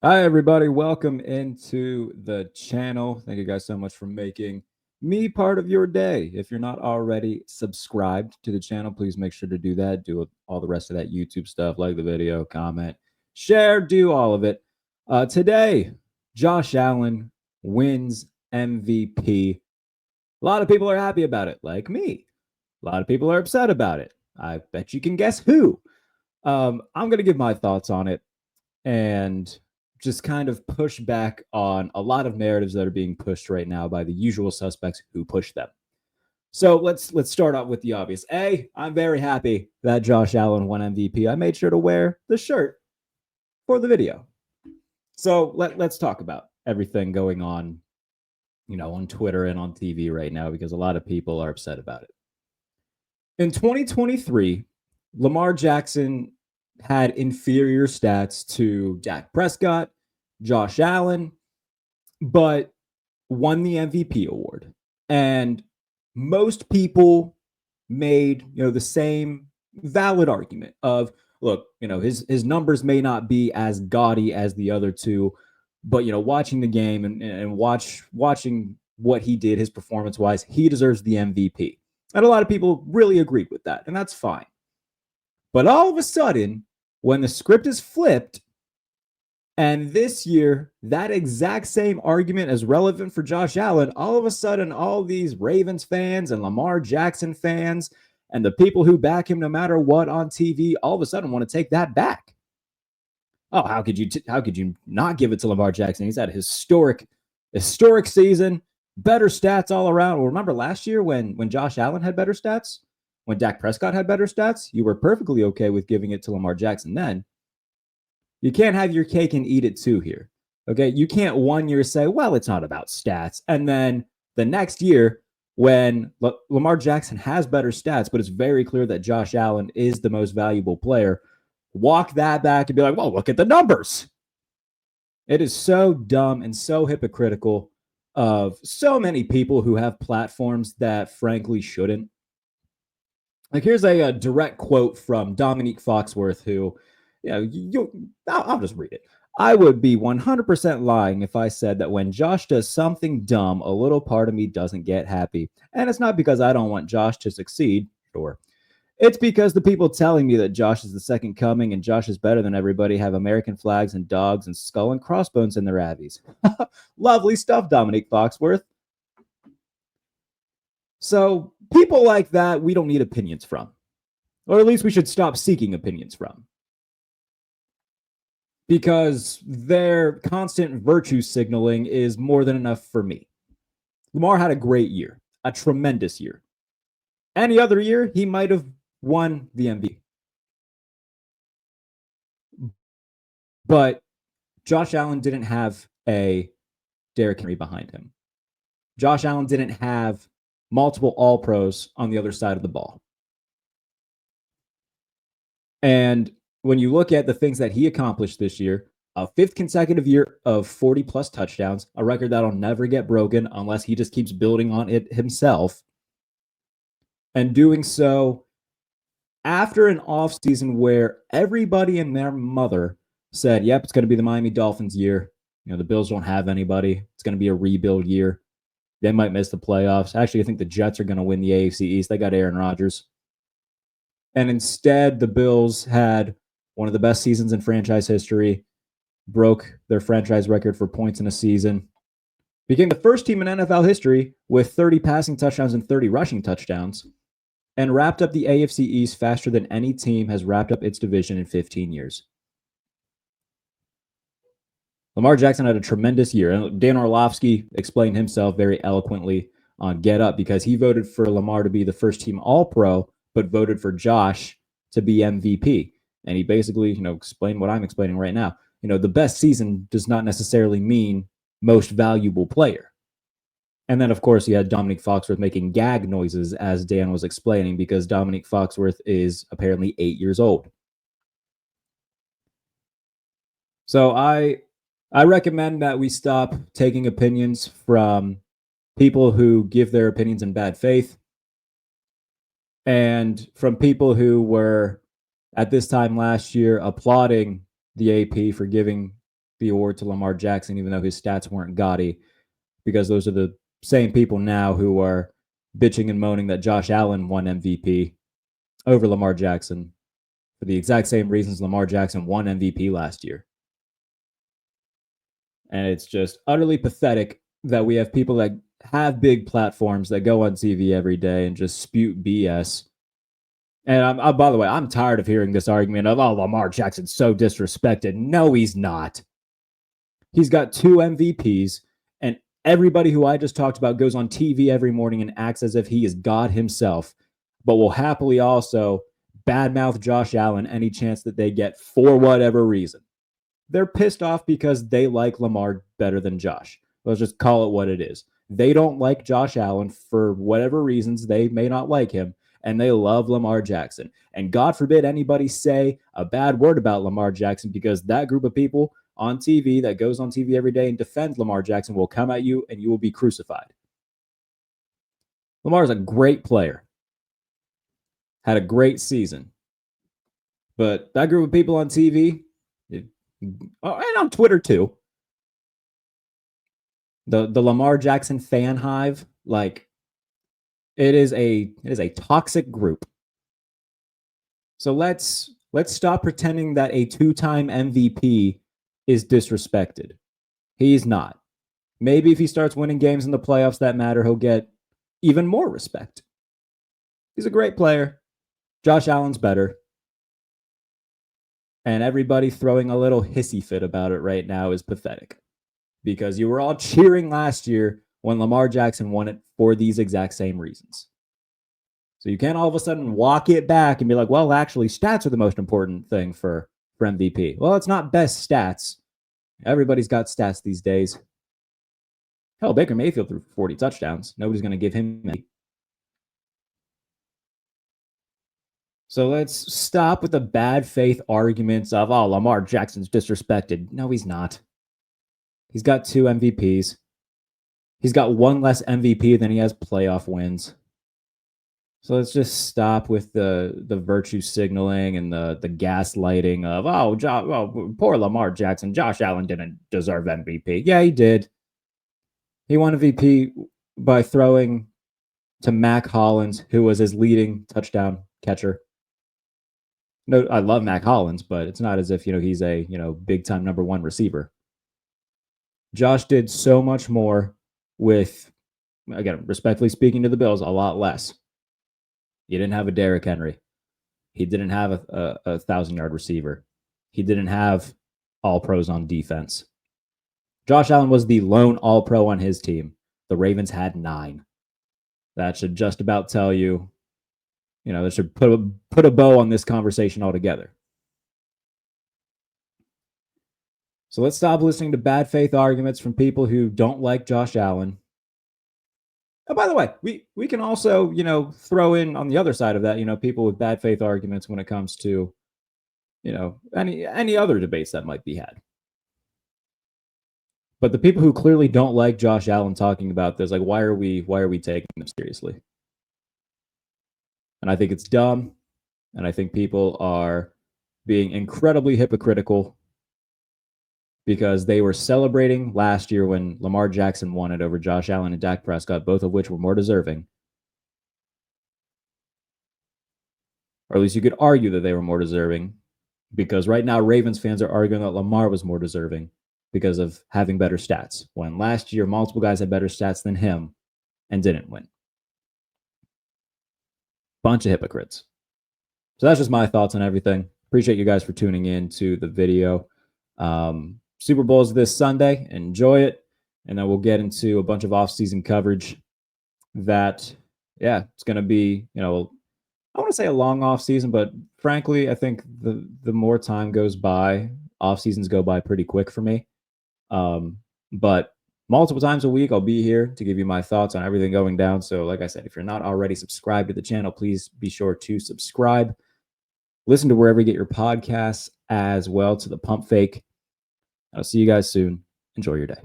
Hi, everybody. Welcome into the channel. Thank you guys so much for making me part of your day. If you're not already subscribed to the channel, please make sure to do that. Do all the rest of that YouTube stuff, like the video, comment, share, do all of it. Today, Josh Allen wins MVP. A lot of people are happy about it, like me. A lot of people are upset about it. I bet you can guess who. I'm going to give my thoughts on it and just kind of push back on a lot of narratives that are being pushed right now by the usual suspects who push them. So let's start out with the obvious. I'm very happy that Josh Allen won MVP. I made sure to wear the shirt for the video. So let's talk about everything going on, on Twitter and on TV right now because a lot of people are upset about it. In 2023, Lamar Jackson had inferior stats to Dak Prescott, Josh Allen, but won the MVP award. And most people made, the same valid argument of, look, his numbers may not be as gaudy as the other two, but watching the game and watching what he did, his performance wise, he deserves the MVP. And a lot of people really agreed with that, and that's fine. But all of a sudden, when the script is flipped, and this year, that exact same argument is relevant for Josh Allen, all of a sudden, all these Ravens fans and Lamar Jackson fans and the people who back him no matter what on TV, all of a sudden want to take that back. Oh, how could you not give it to Lamar Jackson? He's had a historic season, better stats all around. Well, remember last year when Josh Allen had better stats? When Dak Prescott had better stats, you were perfectly okay with giving it to Lamar Jackson then. You can't have your cake and eat it too here. Okay. You can't 1 year say, well, it's not about stats. And then the next year, when Lamar Jackson has better stats, but it's very clear that Josh Allen is the most valuable player, walk that back and be like, well, look at the numbers. It is so dumb and so hypocritical of so many people who have platforms that frankly shouldn't. Like, here's a direct quote from Dominique Foxworth, who, I'll just read it. I would be 100% lying if I said that when Josh does something dumb, a little part of me doesn't get happy. And it's not because I don't want Josh to succeed. Sure. It's because the people telling me that Josh is the second coming and Josh is better than everybody have American flags and dogs and skull and crossbones in their avies. Lovely stuff, Dominique Foxworth. So people like that, we don't need opinions from. Or at least we should stop seeking opinions from. Because their constant virtue signaling is more than enough for me. Lamar had a great year, a tremendous year. Any other year, he might have won the MVP. But Josh Allen didn't have a Derrick Henry behind him. Josh Allen didn't have multiple All-Pros on the other side of the ball. And when you look at the things that he accomplished this year, a fifth consecutive year of 40-plus touchdowns, a record that'll never get broken unless he just keeps building on it himself, and doing so after an offseason where everybody and their mother said, yep, it's going to be the Miami Dolphins year. The Bills don't have anybody. It's going to be a rebuild year. They might miss the playoffs. Actually, I think the Jets are going to win the AFC East. They got Aaron Rodgers. And instead, the Bills had one of the best seasons in franchise history, broke their franchise record for points in a season, became the first team in NFL history with 30 passing touchdowns and 30 rushing touchdowns, and wrapped up the AFC East faster than any team has wrapped up its division in 15 years. Lamar Jackson had a tremendous year. And Dan Orlovsky explained himself very eloquently on Get Up because he voted for Lamar to be the first team All-Pro, but voted for Josh to be MVP. And he basically, explained what I'm explaining right now. The best season does not necessarily mean most valuable player. And then, of course, you had Dominique Foxworth making gag noises as Dan was explaining because Dominique Foxworth is apparently 8 years old. So I recommend that we stop taking opinions from people who give their opinions in bad faith and from people who were at this time last year applauding the AP for giving the award to Lamar Jackson, even though his stats weren't gaudy, because those are the same people now who are bitching and moaning that Josh Allen won MVP over Lamar Jackson for the exact same reasons Lamar Jackson won MVP last year. And it's just utterly pathetic that we have people that have big platforms that go on TV every day and just spew BS. And by the way, I'm tired of hearing this argument of, oh, Lamar Jackson's so disrespected. No, he's not. He's got 2 MVPs, and everybody who I just talked about goes on TV every morning and acts as if he is God himself, but will happily also badmouth Josh Allen any chance that they get for whatever reason. They're pissed off because they like Lamar better than Josh. Let's just call it what it is. They don't like Josh Allen for whatever reasons. They may not like him, and they love Lamar Jackson. And God forbid anybody say a bad word about Lamar Jackson, because that group of people on TV that goes on TV every day and defends Lamar Jackson will come at you and you will be crucified. Lamar is a great player. Had a great season. But that group of people on TV, and on Twitter too, the Lamar Jackson fan hive, like, it is a toxic group. So let's stop pretending that a 2-time MVP is disrespected. He's not. Maybe if he starts winning games in the playoffs that matter, he'll get even more respect. He's a great player. Josh Allen's better. And everybody throwing a little hissy fit about it right now is pathetic, because you were all cheering last year when Lamar Jackson won it for these exact same reasons. So you can't all of a sudden walk it back and be like, well, actually, stats are the most important thing for MVP. Well, it's not best stats. Everybody's got stats these days. Hell, Baker Mayfield threw 40 touchdowns. Nobody's going to give him any. So let's stop with the bad faith arguments of, oh, Lamar Jackson's disrespected. No, he's not. He's got 2 MVPs. He's got 1 less MVP than he has playoff wins. So let's just stop with the virtue signaling and the gaslighting of, poor Lamar Jackson. Josh Allen didn't deserve MVP. Yeah, he did. He won MVP by throwing to Mac Hollins, who was his leading touchdown catcher. No, I love Mac Hollins, but it's not as if, he's a, big time number 1 receiver. Josh did so much more with, again, respectfully speaking to the Bills, a lot less. He didn't have a Derrick Henry. He didn't have a 1,000-yard receiver. He didn't have all pros on defense. Josh Allen was the lone all pro on his team. The Ravens had 9. That should just about tell you, that should put a bow on this conversation altogether. So let's stop listening to bad faith arguments from people who don't like Josh Allen. Oh, by the way, we can also, throw in on the other side of that, people with bad faith arguments when it comes to, any other debates that might be had. But the people who clearly don't like Josh Allen talking about this, like, why are we taking them seriously? And I think it's dumb, and I think people are being incredibly hypocritical, because they were celebrating last year when Lamar Jackson won it over Josh Allen and Dak Prescott, both of which were more deserving. Or at least you could argue that they were more deserving, because right now Ravens fans are arguing that Lamar was more deserving because of having better stats, when last year multiple guys had better stats than him and didn't win. Bunch of hypocrites. So that's just my thoughts on everything. Appreciate you guys for tuning in to the video. Super Bowl's this Sunday. Enjoy it. And then we'll get into a bunch of off-season coverage that, it's going to be, I want to say a long off-season, but frankly, I think the more time goes by, off-seasons go by pretty quick for me. But multiple times a week, I'll be here to give you my thoughts on everything going down. So like I said, if you're not already subscribed to the channel, please be sure to subscribe. Listen to wherever you get your podcasts, as well to the Pump Fake. I'll see you guys soon. Enjoy your day.